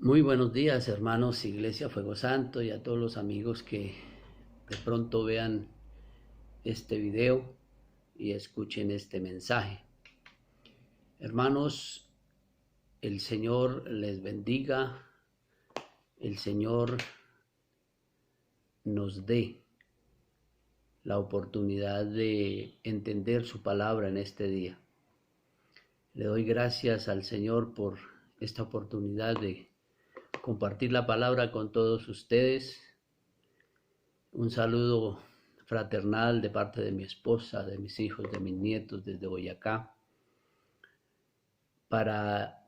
Muy buenos días, hermanos, Iglesia Fuego Santo, y a todos los amigos que de pronto vean este video y escuchen este mensaje. Hermanos, el Señor les bendiga, el Señor nos dé la oportunidad de entender su palabra en este día. Le doy gracias al Señor por esta oportunidad de compartir la palabra con todos ustedes. Un saludo fraternal de parte de mi esposa, de mis hijos, de mis nietos desde Boyacá. Para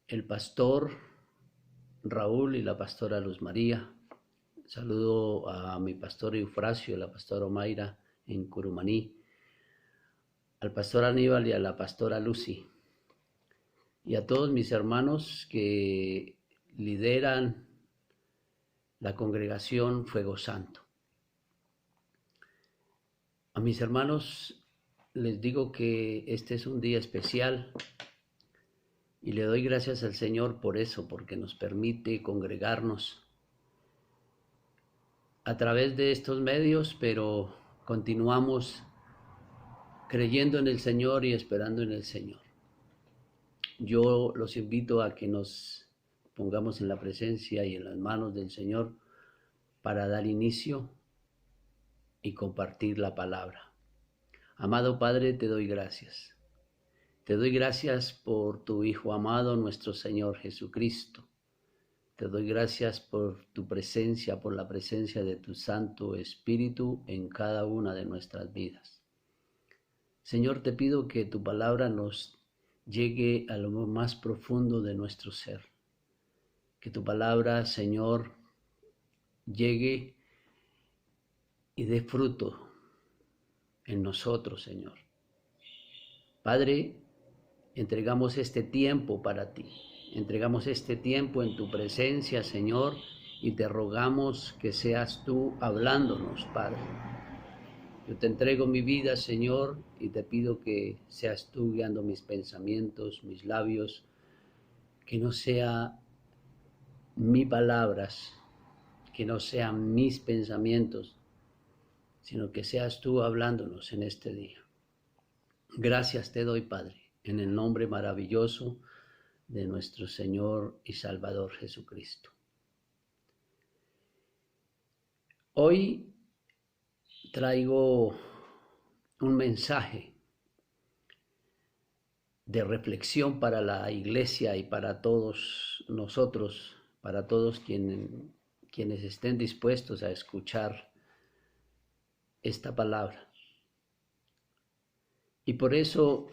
el pastor Raúl y la pastora Luz María. Saludo a mi pastor Eufrasio y la pastora Omaira en Curumaní. Al pastor Aníbal y a la pastora Lucy. Y a todos mis hermanos que lideran la congregación Fuego Santo. A mis hermanos les digo que este es un día especial y le doy gracias al Señor por eso, porque nos permite congregarnos a través de estos medios, pero continuamos creyendo en el Señor y esperando en el Señor. Yo los invito a que nos pongamos en la presencia y en las manos del Señor para dar inicio y compartir la palabra. Amado Padre, te doy gracias. Te doy gracias por tu Hijo amado, nuestro Señor Jesucristo. Te doy gracias por tu presencia, por la presencia de tu Santo Espíritu en cada una de nuestras vidas. Señor, te pido que tu palabra nos llegue a lo más profundo de nuestro ser. Que tu palabra, Señor, llegue y dé fruto en nosotros, Señor. Padre, entregamos este tiempo para ti. Entregamos este tiempo en tu presencia, Señor, y te rogamos que seas tú hablándonos, Padre. Yo te entrego mi vida, Señor, y te pido que seas tú guiando mis pensamientos, mis labios, que no sea mis palabras, que no sean mis pensamientos, sino que seas tú hablándonos en este día. Gracias te doy, Padre, en el nombre maravilloso de nuestro Señor y Salvador Jesucristo. Hoy traigo un mensaje de reflexión para la iglesia y para todos nosotros, para todos quienes estén dispuestos a escuchar esta palabra. Y por eso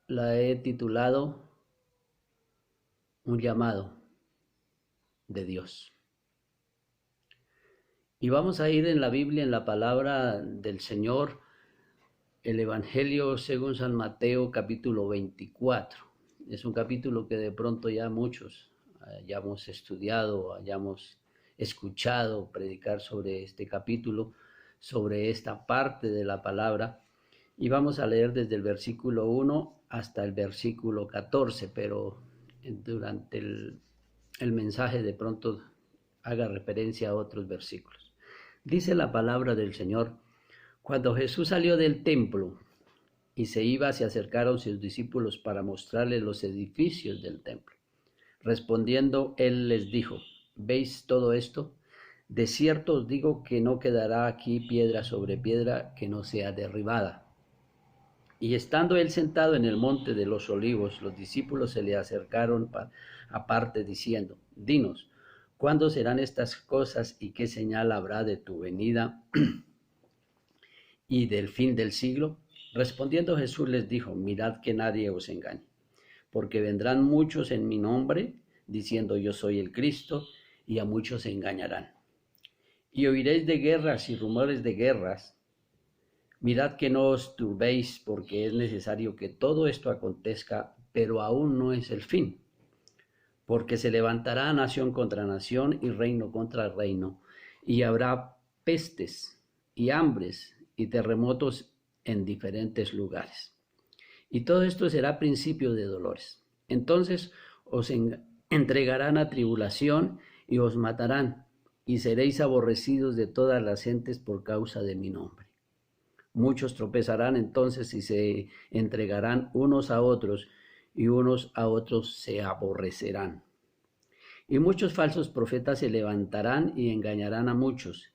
la he titulado Un llamado de Dios. Y vamos a ir en la Biblia, en la palabra del Señor, el Evangelio según San Mateo, capítulo 24. Es un capítulo que de pronto ya muchos hayamos estudiado, hayamos escuchado predicar sobre este capítulo, sobre esta parte de la palabra. Y vamos a leer desde el versículo 1 hasta el versículo 14, pero durante el mensaje de pronto haga referencia a otros versículos. Dice la palabra del Señor: cuando Jesús salió del templo y se acercaron sus discípulos para mostrarles los edificios del templo. Respondiendo, él les dijo: ¿veis todo esto? De cierto os digo que no quedará aquí piedra sobre piedra que no sea derribada. Y estando él sentado en el monte de los olivos, los discípulos se le acercaron aparte diciendo: dinos, ¿cuándo serán estas cosas y qué señal habrá de tu venida y del fin del siglo? Respondiendo Jesús les dijo: mirad que nadie os engañe, porque vendrán muchos en mi nombre, diciendo yo soy el Cristo, y a muchos se engañarán. Y oiréis de guerras y rumores de guerras. Mirad que no os turbéis, porque es necesario que todo esto acontezca, pero aún no es el fin. Porque se levantará nación contra nación y reino contra reino, y habrá pestes y hambres y terremotos en diferentes lugares. Y todo esto será principio de dolores. Entonces os entregarán a tribulación y os matarán, y seréis aborrecidos de todas las gentes por causa de mi nombre. Muchos tropezarán entonces y se entregarán unos a otros, y unos a otros se aborrecerán. Y muchos falsos profetas se levantarán y engañarán a muchos.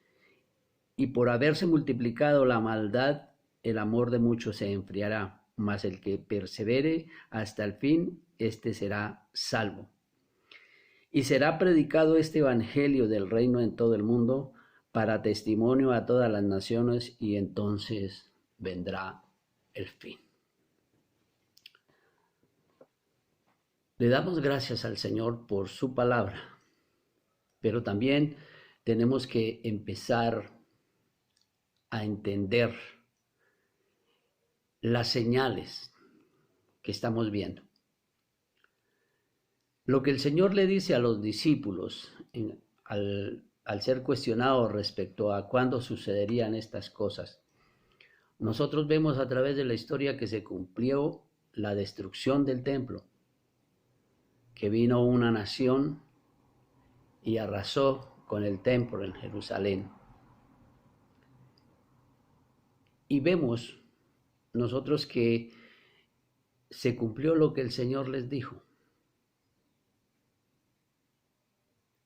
Y por haberse multiplicado la maldad, el amor de muchos se enfriará, mas el que persevere hasta el fin, éste será salvo. Y será predicado este evangelio del reino en todo el mundo para testimonio a todas las naciones, y entonces vendrá el fin. Le damos gracias al Señor por su palabra, pero también tenemos que empezar a entender las señales que estamos viendo. Lo que el Señor le dice a los discípulos al ser cuestionado respecto a cuándo sucederían estas cosas, nosotros vemos a través de la historia que se cumplió la destrucción del templo, que vino una nación y arrasó con el templo en Jerusalén. Y vemos nosotros que se cumplió lo que el Señor les dijo.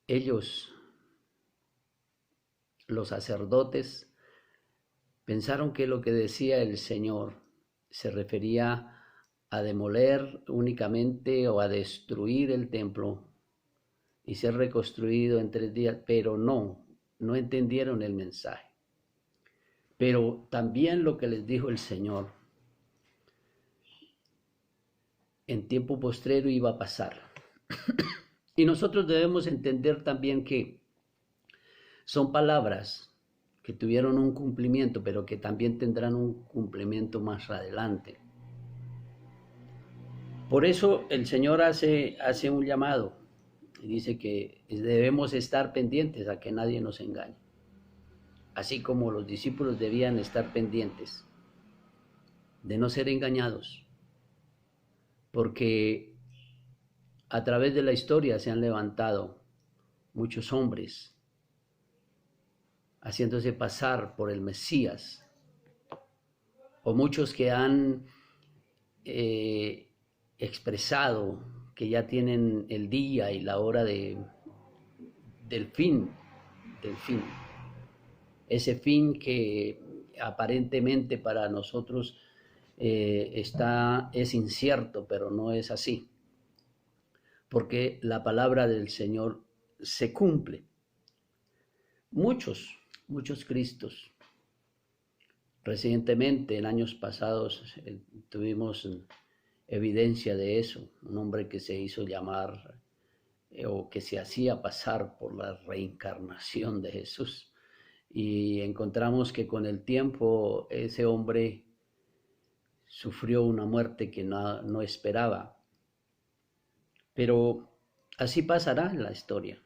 Ellos, los sacerdotes, pensaron que lo que decía el Señor se refería a demoler únicamente o a destruir el templo y ser reconstruido en 3 días, pero no entendieron el mensaje. Pero también lo que les dijo el Señor en tiempo postrero iba a pasar. Y nosotros debemos entender también que son palabras que tuvieron un cumplimiento, pero que también tendrán un cumplimiento más adelante. Por eso el Señor hace un llamado y dice que debemos estar pendientes a que nadie nos engañe, así como los discípulos debían estar pendientes de no ser engañados, porque a través de la historia se han levantado muchos hombres haciéndose pasar por el Mesías, o muchos que han expresado que ya tienen el día y la hora del fin, ese fin que aparentemente para nosotros es incierto, pero no es así, porque la palabra del Señor se cumple. Muchos Cristos. Recientemente, en años pasados, tuvimos evidencia de eso. Un hombre que se hizo llamar o que se hacía pasar por la reencarnación de Jesús. Y encontramos que con el tiempo ese hombre sufrió una muerte que no esperaba. Pero así pasará en la historia.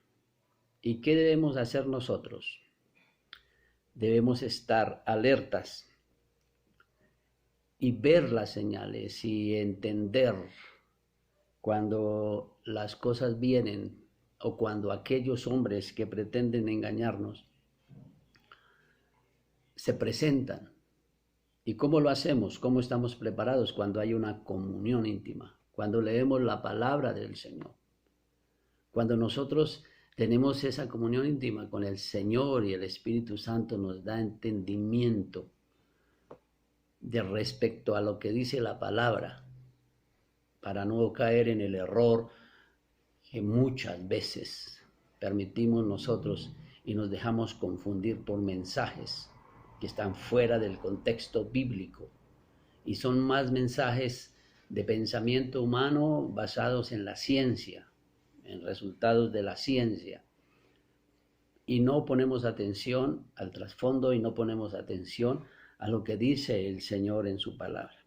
¿Y qué debemos hacer nosotros? Debemos estar alertas y ver las señales y entender cuando las cosas vienen o cuando aquellos hombres que pretenden engañarnos se presentan. ¿Y cómo lo hacemos? ¿Cómo estamos preparados? Cuando hay una comunión íntima, cuando leemos la palabra del Señor, cuando nosotros tenemos esa comunión íntima con el Señor y el Espíritu Santo nos da entendimiento de respecto a lo que dice la palabra, para no caer en el error que muchas veces permitimos nosotros y nos dejamos confundir por mensajes que están fuera del contexto bíblico y son más mensajes de pensamiento humano basados en la ciencia, en resultados de la ciencia, y no ponemos atención al trasfondo y no ponemos atención a lo que dice el Señor en su palabra.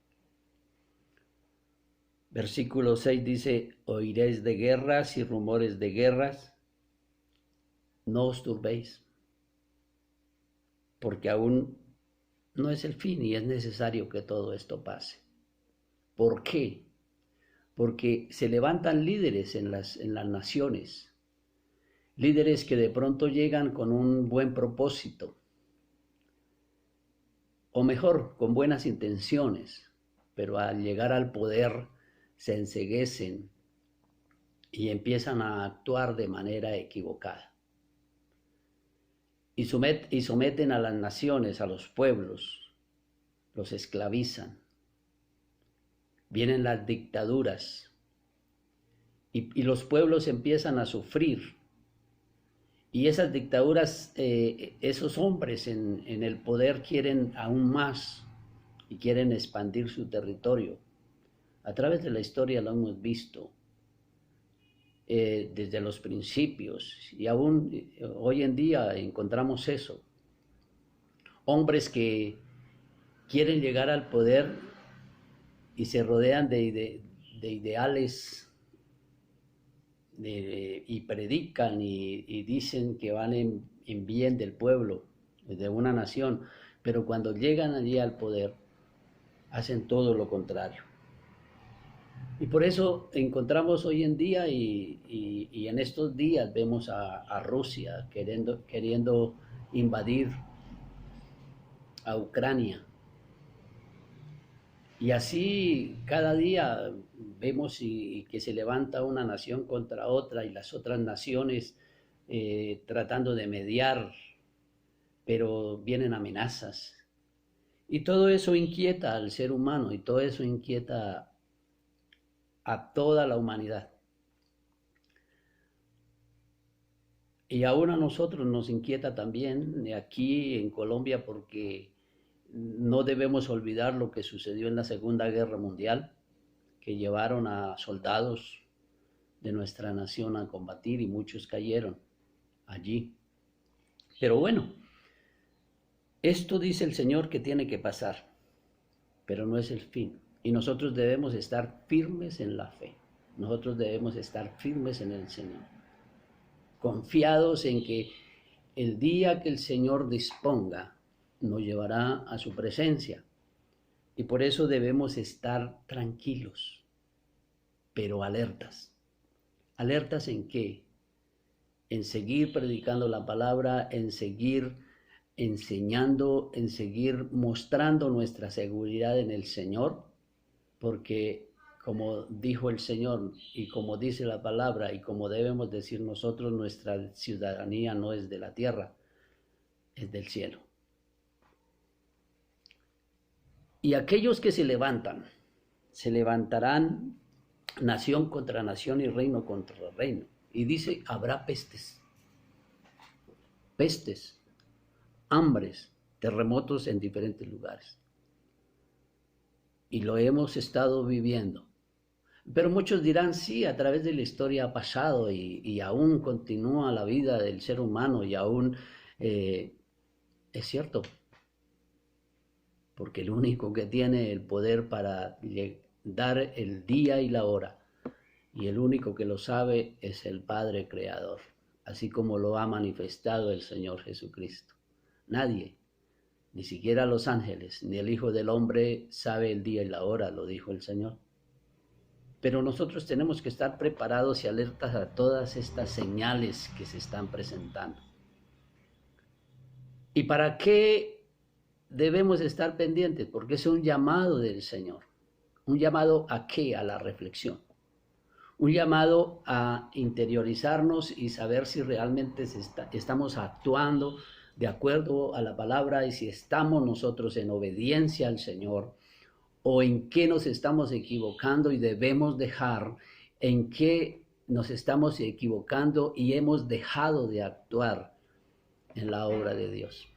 Versículo 6 dice: oiréis de guerras y rumores de guerras, no os turbéis, porque aún no es el fin y es necesario que todo esto pase. ¿Por qué? porque se levantan líderes en las naciones, líderes que de pronto llegan con un buen propósito, o mejor, con buenas intenciones, pero al llegar al poder se enceguecen y empiezan a actuar de manera equivocada. Y someten a las naciones, a los pueblos, los esclavizan. Vienen las dictaduras y los pueblos empiezan a sufrir. Y esas dictaduras, esos hombres en el poder quieren aún más y quieren expandir su territorio. A través de la historia lo hemos visto. Desde los principios y aún hoy en día encontramos eso. Hombres que quieren llegar al poder y se rodean de ideales y predican y dicen que van en bien del pueblo, de una nación, pero cuando llegan allí al poder hacen todo lo contrario. Y por eso encontramos hoy en día y en estos días vemos a Rusia queriendo invadir a Ucrania. Y así cada día vemos que se levanta una nación contra otra y las otras naciones tratando de mediar, pero vienen amenazas. Y todo eso inquieta al ser humano y todo eso inquieta a toda la humanidad. Y aún a nosotros nos inquieta también aquí en Colombia porque no debemos olvidar lo que sucedió en la Segunda Guerra Mundial, que llevaron a soldados de nuestra nación a combatir y muchos cayeron allí. Pero bueno, esto dice el Señor que tiene que pasar, pero no es el fin. Y nosotros debemos estar firmes en la fe. Nosotros debemos estar firmes en el Señor. Confiados en que el día que el Señor disponga, nos llevará a su presencia. Y por eso debemos estar tranquilos, pero alertas. ¿Alertas en qué? En seguir predicando la palabra, en seguir enseñando, en seguir mostrando nuestra seguridad en el Señor, porque como dijo el Señor y como dice la palabra y como debemos decir nosotros, nuestra ciudadanía no es de la tierra, es del cielo. Y aquellos que se levantarán nación contra nación y reino contra reino. Y dice, habrá pestes, hambres, terremotos en diferentes lugares. Y lo hemos estado viviendo. Pero muchos dirán, sí, a través de la historia ha pasado y aún continúa la vida del ser humano y aún es cierto. Porque el único que tiene el poder para dar el día y la hora y el único que lo sabe es el Padre Creador, así como lo ha manifestado el Señor Jesucristo. Nadie, ni siquiera los ángeles, ni el Hijo del Hombre sabe el día y la hora, lo dijo el Señor. Pero nosotros tenemos que estar preparados y alertas a todas estas señales que se están presentando. ¿Y para qué debemos estar pendientes? Porque es un llamado del Señor. ¿Un llamado a qué? A la reflexión. Un llamado a interiorizarnos y saber si realmente estamos actuando de acuerdo a la palabra y si estamos nosotros en obediencia al Señor o en qué nos estamos equivocando y debemos dejar, en qué nos estamos equivocando y hemos dejado de actuar en la obra de Dios.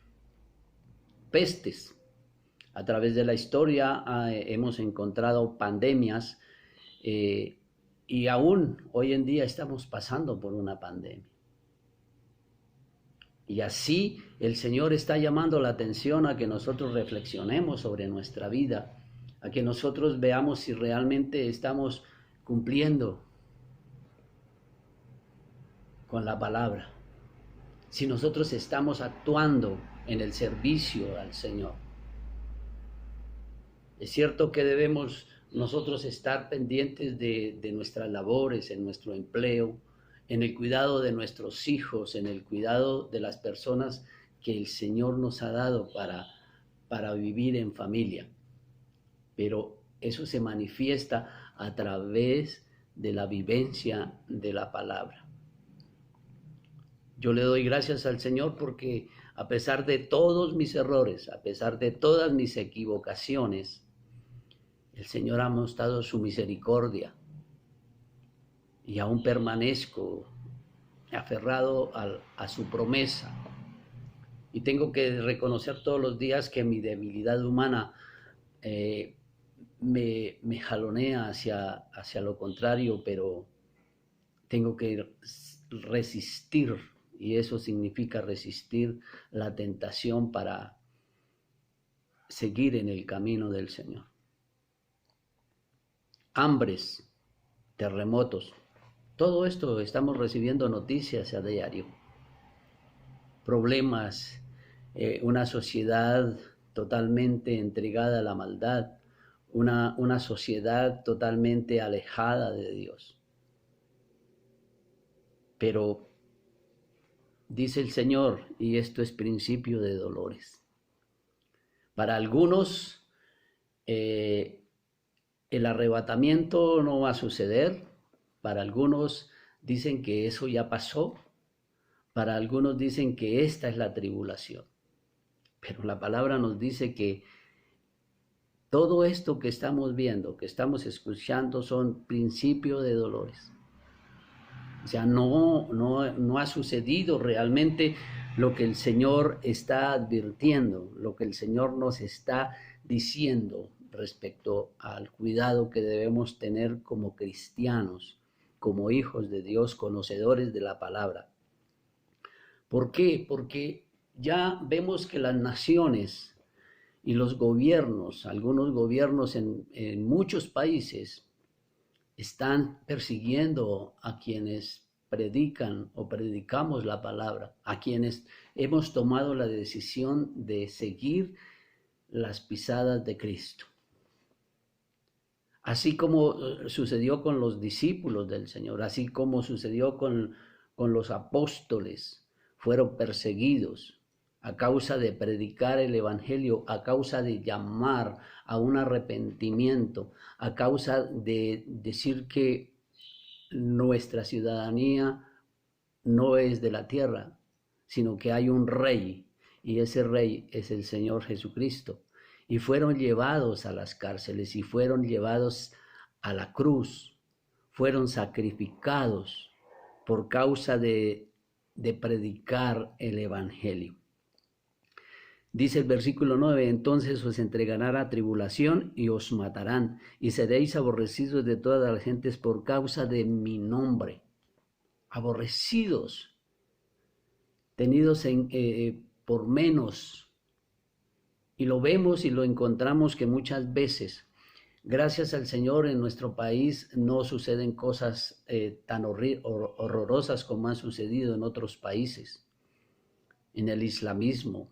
Pestes. A través de la historia hemos encontrado pandemias y aún hoy en día estamos pasando por una pandemia. Y así el Señor está llamando la atención a que nosotros reflexionemos sobre nuestra vida, a que nosotros veamos si realmente estamos cumpliendo con la palabra, si nosotros estamos actuando en el servicio al Señor. Es cierto que debemos nosotros estar pendientes de nuestras labores, en nuestro empleo, en el cuidado de nuestros hijos, en el cuidado de las personas que el Señor nos ha dado para vivir en familia. Pero eso se manifiesta a través de la vivencia de la palabra. Yo le doy gracias al Señor porque a pesar de todos mis errores, a pesar de todas mis equivocaciones, el Señor ha mostrado su misericordia y aún permanezco aferrado a su promesa. Y tengo que reconocer todos los días que mi debilidad humana me jalonea hacia lo contrario, pero tengo que resistir, y eso significa resistir la tentación para seguir en el camino del Señor. Hambres, terremotos, todo esto estamos recibiendo noticias a diario. Problemas, una sociedad totalmente entregada a la maldad, una sociedad totalmente alejada de Dios. Pero dice el Señor, y esto es principio de dolores. Para algunos, el arrebatamiento no va a suceder. Para algunos dicen que eso ya pasó. Para algunos dicen que esta es la tribulación. Pero la palabra nos dice que todo esto que estamos viendo, que estamos escuchando, son principios de dolores. O sea, no ha sucedido realmente lo que el Señor está advirtiendo, lo que el Señor nos está diciendo respecto al cuidado que debemos tener como cristianos, como hijos de Dios, conocedores de la palabra. ¿Por qué? Porque ya vemos que las naciones y los gobiernos, algunos gobiernos en muchos países, están persiguiendo a quienes predican o predicamos la palabra, a quienes hemos tomado la decisión de seguir las pisadas de Cristo. Así como sucedió con los discípulos del Señor, así como sucedió con los apóstoles, fueron perseguidos a causa de predicar el Evangelio, a causa de llamar a un arrepentimiento, a causa de decir que nuestra ciudadanía no es de la tierra, sino que hay un rey, y ese rey es el Señor Jesucristo. Y fueron llevados a las cárceles y fueron llevados a la cruz, fueron sacrificados por causa de predicar el Evangelio. Dice el versículo 9, entonces os entregarán a tribulación y os matarán, y seréis aborrecidos de todas las gentes por causa de mi nombre. Aborrecidos, tenidos por menos. Y lo vemos y lo encontramos que muchas veces, gracias al Señor, en nuestro país no suceden cosas tan horrorosas como han sucedido en otros países. En el islamismo,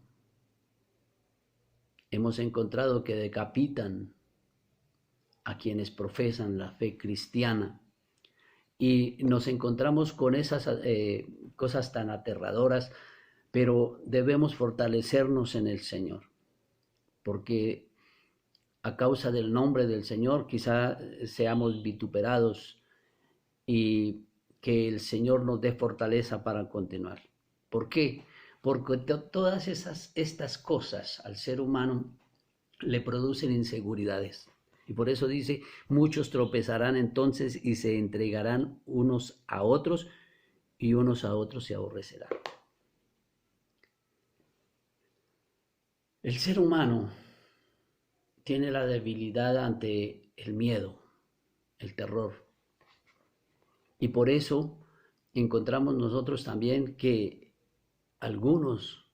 hemos encontrado que decapitan a quienes profesan la fe cristiana y nos encontramos con esas cosas tan aterradoras, pero debemos fortalecernos en el Señor, porque a causa del nombre del Señor quizá seamos vituperados y que el Señor nos dé fortaleza para continuar. ¿Por qué? Porque todas estas cosas al ser humano le producen inseguridades. Y por eso dice, muchos tropezarán entonces y se entregarán unos a otros y unos a otros se aborrecerán. El ser humano tiene la debilidad ante el miedo, el terror. Y por eso encontramos nosotros también que algunos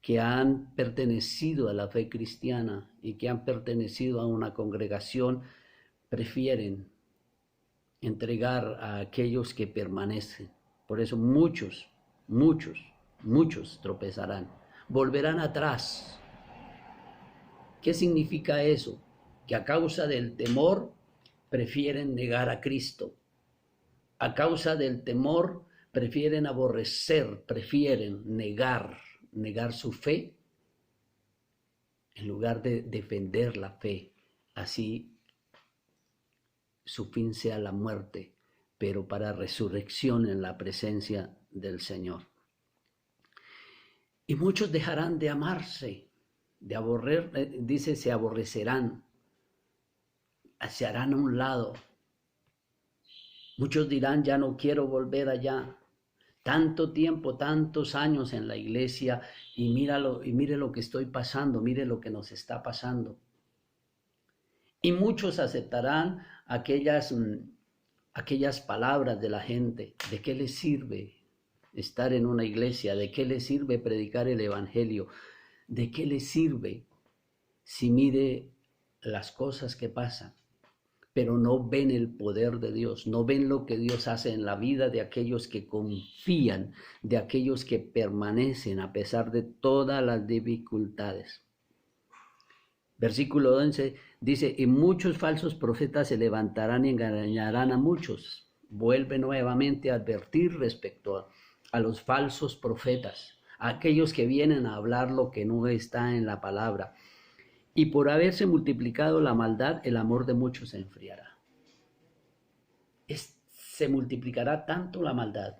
que han pertenecido a la fe cristiana y que han pertenecido a una congregación prefieren entregar a aquellos que permanecen. Por eso muchos tropezarán, volverán atrás. ¿Qué significa eso? que a causa del temor prefieren negar a Cristo. A causa del temor prefieren aborrecer, prefieren negar su fe en lugar de defender la fe. Así su fin sea la muerte, pero para resurrección en la presencia del Señor. Y muchos dejarán de amarse, dice, se aborrecerán, se harán a un lado. Muchos dirán, ya no quiero volver allá. Tanto tiempo, tantos años en la iglesia y mire lo que estoy pasando, mire lo que nos está pasando. Y muchos aceptarán aquellas palabras de la gente. ¿De qué les sirve estar en una iglesia? ¿De qué les sirve predicar el evangelio? ¿De qué les sirve si mire las cosas que pasan? Pero no ven el poder de Dios, no ven lo que Dios hace en la vida de aquellos que confían, de aquellos que permanecen a pesar de todas las dificultades. Versículo 11 dice, y muchos falsos profetas se levantarán y engañarán a muchos. Vuelve nuevamente a advertir respecto a los falsos profetas, a aquellos que vienen a hablar lo que no está en la palabra. Y por haberse multiplicado la maldad, el amor de muchos se enfriará. Se multiplicará tanto la maldad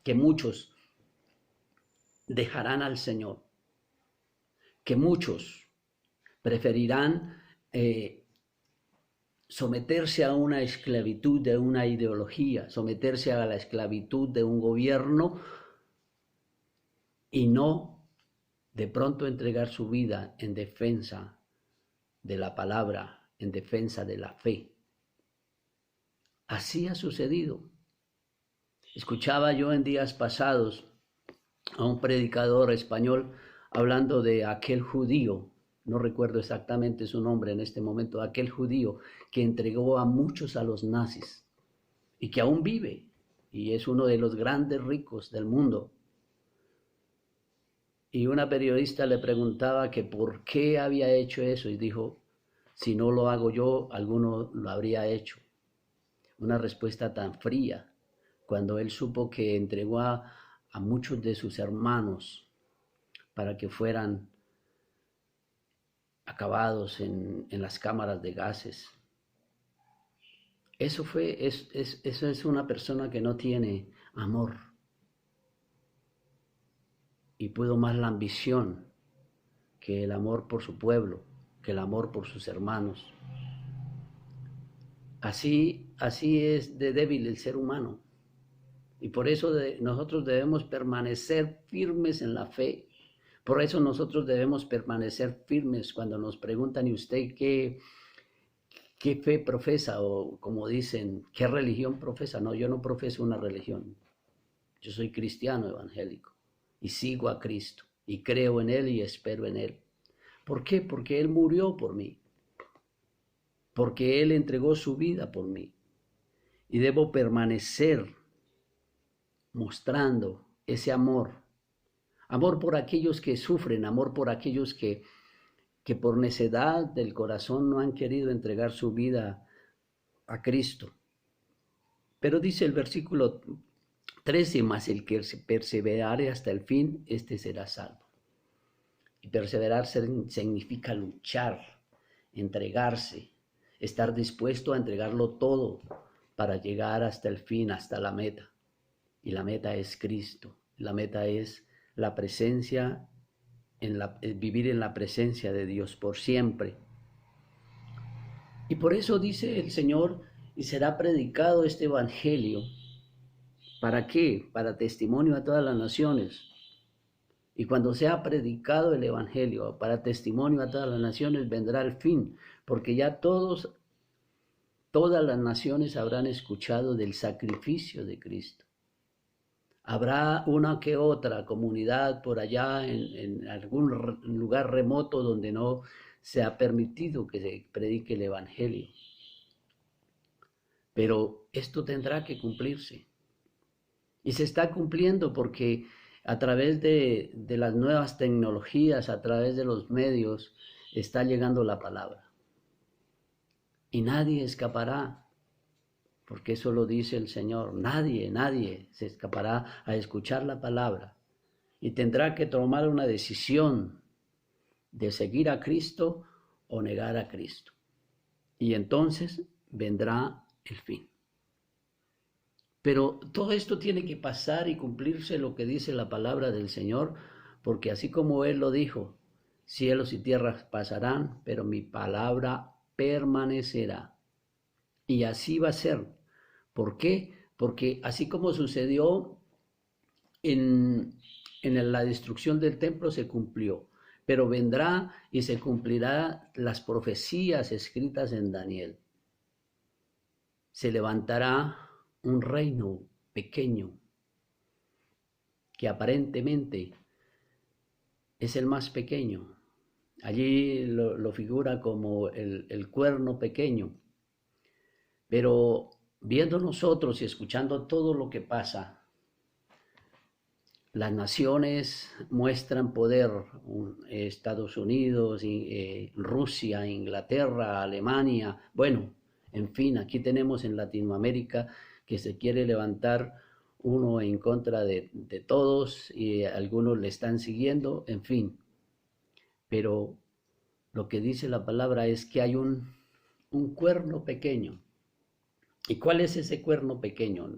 que muchos dejarán al Señor, que muchos preferirán someterse a una esclavitud de una ideología, someterse a la esclavitud de un gobierno y no de pronto entregar su vida en defensa de la palabra, en defensa de la fe. Así ha sucedido. Escuchaba yo en días pasados a un predicador español hablando de aquel judío, no recuerdo exactamente su nombre en este momento, aquel judío que entregó a muchos a los nazis y que aún vive y es uno de los grandes ricos del mundo. Y una periodista le preguntaba que por qué había hecho eso y dijo, si no lo hago yo, alguno lo habría hecho. Una respuesta tan fría cuando él supo que entregó a muchos de sus hermanos para que fueran acabados en las cámaras de gases. Eso es una persona que no tiene amor. Y pudo más la ambición que el amor por su pueblo, que el amor por sus hermanos. Así es de débil el ser humano. Y por eso nosotros debemos permanecer firmes en la fe. Por eso nosotros debemos permanecer firmes cuando nos preguntan, ¿y usted qué fe profesa? O como dicen, ¿qué religión profesa? No, yo no profeso una religión. Yo soy cristiano evangélico. Y sigo a Cristo, y creo en Él y espero en Él. ¿Por qué? Porque Él murió por mí, porque Él entregó su vida por mí, y debo permanecer mostrando ese amor por aquellos que sufren, amor por aquellos que por necedad del corazón no han querido entregar su vida a Cristo. Pero dice el versículo 13, más el que perseverare hasta el fin, este será salvo. Y perseverar significa luchar, entregarse, estar dispuesto a entregarlo todo para llegar hasta el fin, hasta la meta. Y la meta es Cristo, la meta es la presencia, vivir en la presencia de Dios por siempre. Y por eso dice el Señor, y será predicado este evangelio. ¿Para qué? Para testimonio a todas las naciones. Y cuando sea predicado el evangelio para testimonio a todas las naciones, vendrá el fin, porque ya todas las naciones habrán escuchado del sacrificio de Cristo. Habrá una que otra comunidad por allá en algún lugar remoto donde no se ha permitido que se predique el evangelio. Pero esto tendrá que cumplirse. Y se está cumpliendo porque a través de las nuevas tecnologías, a través de los medios, está llegando la palabra. y nadie escapará, porque eso lo dice el Señor. Nadie se escapará a escuchar la palabra y tendrá que tomar una decisión de seguir a Cristo o negar a Cristo. Y entonces vendrá el fin. Pero todo esto tiene que pasar y cumplirse lo que dice la palabra del Señor, porque así como Él lo dijo, cielos y tierras pasarán, pero mi palabra permanecerá. Y así va a ser. ¿Por qué? Porque así como sucedió en la destrucción del templo, se cumplió. Pero vendrá y se cumplirá las profecías escritas en Daniel. Se levantará un reino pequeño que aparentemente es el más pequeño. Allí lo figura como el cuerno pequeño. Pero viendo nosotros y escuchando todo lo que pasa, las naciones muestran poder, Estados Unidos, Rusia, Inglaterra, Alemania, bueno, en fin, aquí tenemos en Latinoamérica que se quiere levantar uno en contra de todos y algunos le están siguiendo, en fin. Pero lo que dice la palabra es que hay un cuerno pequeño. ¿Y cuál es ese cuerno pequeño?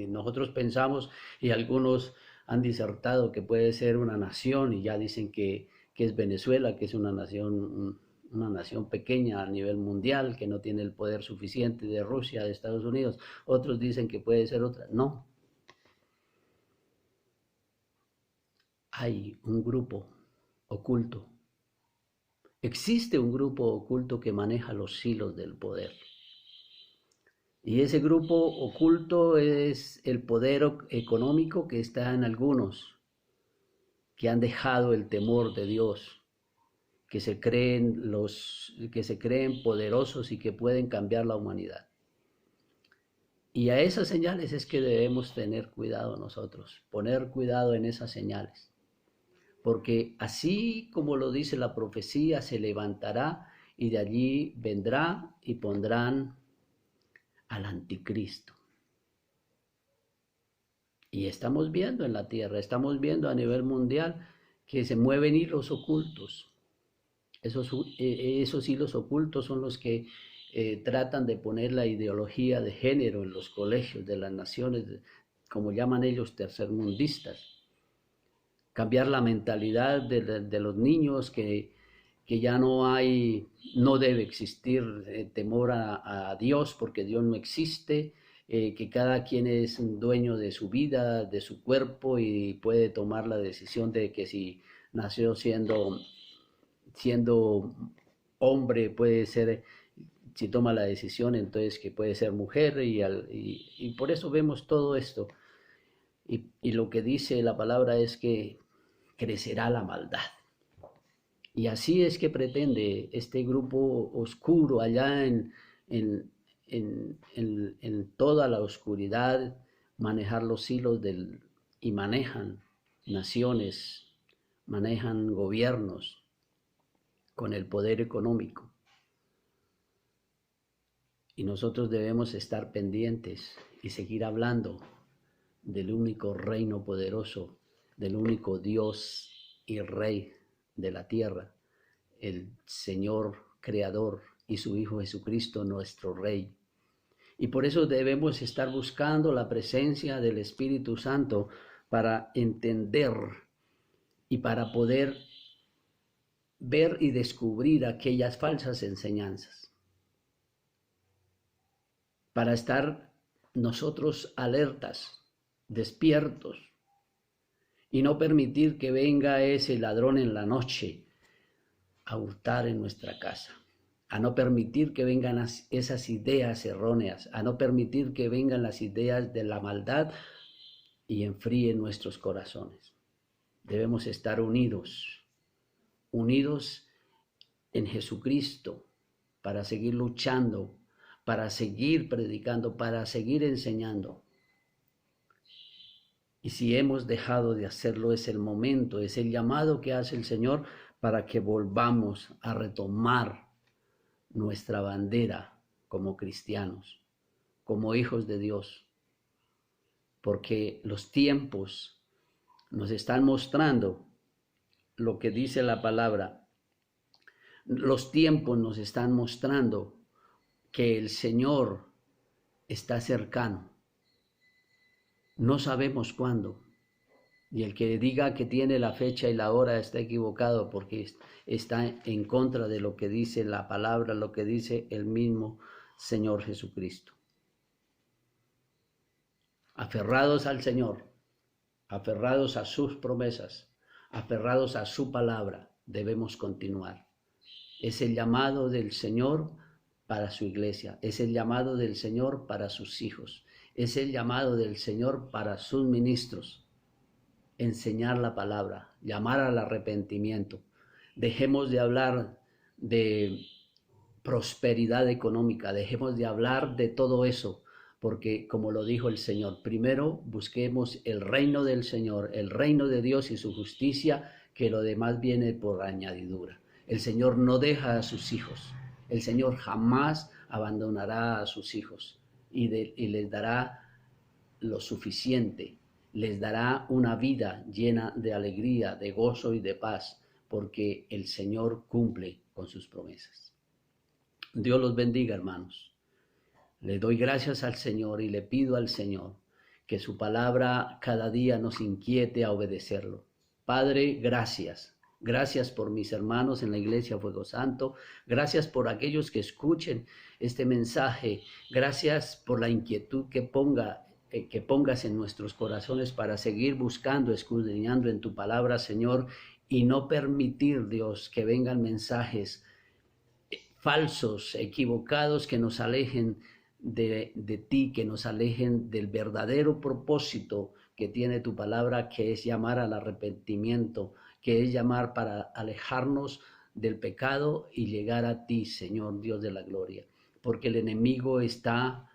Nosotros pensamos y algunos han disertado que puede ser una nación y ya dicen que es Venezuela, que es una nación pequeña a nivel mundial, que no tiene el poder suficiente de Rusia, de Estados Unidos. Otros dicen que puede ser otra. No. Hay un grupo oculto. Existe un grupo oculto que maneja los hilos del poder. Y ese grupo oculto es el poder económico que está en algunos, que han dejado el temor de Dios, que se creen poderosos y que pueden cambiar la humanidad. Y a esas señales es que debemos tener cuidado nosotros, poner cuidado en esas señales. Porque así como lo dice la profecía, se levantará y de allí vendrá y pondrán al anticristo. Y estamos viendo en la tierra, estamos viendo a nivel mundial que se mueven hilos ocultos. Esos hilos ocultos son los que tratan de poner la ideología de género en los colegios de las naciones, como llaman ellos, tercermundistas. Cambiar la mentalidad de los niños que ya no debe existir temor a Dios porque Dios no existe, que cada quien es dueño de su vida, de su cuerpo y puede tomar la decisión de que si nació siendo hombre puede ser, si toma la decisión entonces que puede ser mujer y por eso vemos todo esto. Y lo que dice la palabra es que crecerá la maldad. Y así es que pretende este grupo oscuro allá en toda la oscuridad manejar los hilos y manejan naciones, manejan gobiernos con el poder económico. Y nosotros debemos estar pendientes y seguir hablando del único reino poderoso, del único Dios y Rey de la tierra, el Señor Creador y su Hijo Jesucristo, nuestro Rey. Y por eso debemos estar buscando la presencia del Espíritu Santo para entender y para poder ver y descubrir aquellas falsas enseñanzas. Para estar nosotros alertas, despiertos, y no permitir que venga ese ladrón en la noche a hurtar en nuestra casa, a no permitir que vengan esas ideas erróneas, a no permitir que vengan las ideas de la maldad y enfríen nuestros corazones. Debemos estar unidos en Jesucristo para seguir luchando, para seguir predicando, para seguir enseñando. Y si hemos dejado de hacerlo, es el momento, es el llamado que hace el Señor para que volvamos a retomar nuestra bandera como cristianos, como hijos de Dios, porque los tiempos nos están mostrando lo que dice la palabra. Los tiempos nos están mostrando que el Señor está cercano. No sabemos cuándo. Y el que diga que tiene la fecha y la hora está equivocado, porque está en contra de lo que dice la palabra, lo que dice el mismo Señor Jesucristo. Aferrados al Señor, aferrados a sus promesas, aferrados a su palabra, debemos continuar. Es el llamado del Señor para su iglesia, es el llamado del Señor para sus hijos, es el llamado del Señor para sus ministros. Enseñar la palabra, llamar al arrepentimiento. Dejemos de hablar de prosperidad económica, dejemos de hablar de todo eso, porque como lo dijo el Señor, primero busquemos el reino del Señor, el reino de Dios y su justicia, que lo demás viene por añadidura. El Señor no deja a sus hijos, el Señor jamás abandonará a sus hijos y les dará lo suficiente, les dará una vida llena de alegría, de gozo y de paz, porque el Señor cumple con sus promesas. Dios los bendiga, hermanos. Le doy gracias al Señor y le pido al Señor que su palabra cada día nos inquiete a obedecerlo. Padre, gracias. Gracias por mis hermanos en la Iglesia Fuego Santo. Gracias por aquellos que escuchen este mensaje. Gracias por la inquietud que pongas en nuestros corazones para seguir buscando, escudriñando en tu palabra, Señor, y no permitir, Dios, que vengan mensajes falsos, equivocados, que nos alejen de ti, que nos alejen del verdadero propósito que tiene tu palabra, que es llamar al arrepentimiento, que es llamar para alejarnos del pecado y llegar a ti, Señor Dios de la gloria, porque el enemigo está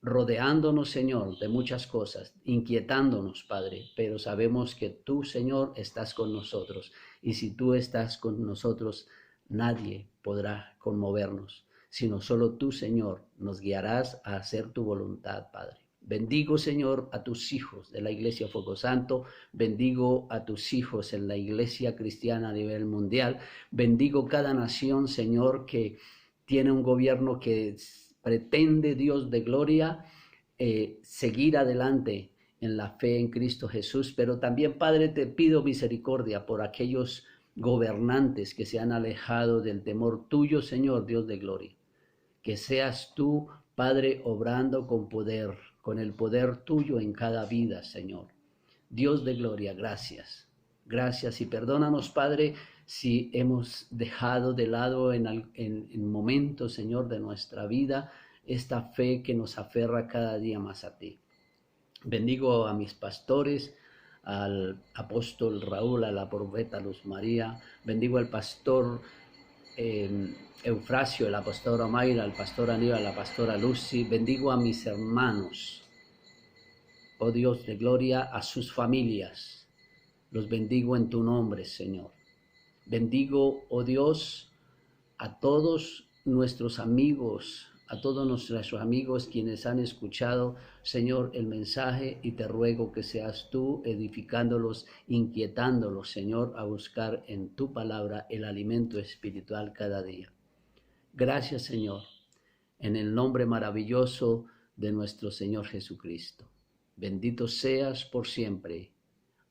rodeándonos, Señor, de muchas cosas, inquietándonos, Padre, pero sabemos que tú, Señor, estás con nosotros, y si tú estás con nosotros, nadie podrá conmovernos, sino solo tú, Señor, nos guiarás a hacer tu voluntad, Padre. Bendigo, Señor, a tus hijos de la Iglesia Fuego Santo, bendigo a tus hijos en la Iglesia cristiana a nivel mundial, bendigo cada nación, Señor, que tiene un gobierno que pretende, Dios de gloria, seguir adelante en la fe en Cristo Jesús, pero también, Padre, te pido misericordia por aquellos gobernantes que se han alejado del temor tuyo, Señor, Dios de gloria. Que seas tú, Padre, obrando con poder, con el poder tuyo en cada vida, Señor. Dios de gloria, gracias. Gracias y perdónanos, Padre, si hemos dejado de lado en momentos, Señor, de nuestra vida, esta fe que nos aferra cada día más a ti. Bendigo a mis pastores, al apóstol Raúl, a la profeta Luz María. Bendigo al pastor Eufrasio, la pastora Mayra, al pastor Aníbal, la pastora Lucy. Bendigo a mis hermanos, oh Dios de gloria, a sus familias. Los bendigo en tu nombre, Señor. Bendigo, oh Dios, a todos nuestros amigos, a todos nuestros amigos quienes han escuchado, Señor, el mensaje, y te ruego que seas tú edificándolos, inquietándolos, Señor, a buscar en tu palabra el alimento espiritual cada día. Gracias, Señor, en el nombre maravilloso de nuestro Señor Jesucristo. Bendito seas por siempre.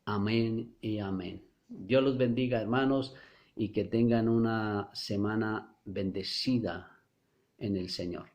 Amén y amén. Dios los bendiga, hermanos, y que tengan una semana bendecida en el Señor.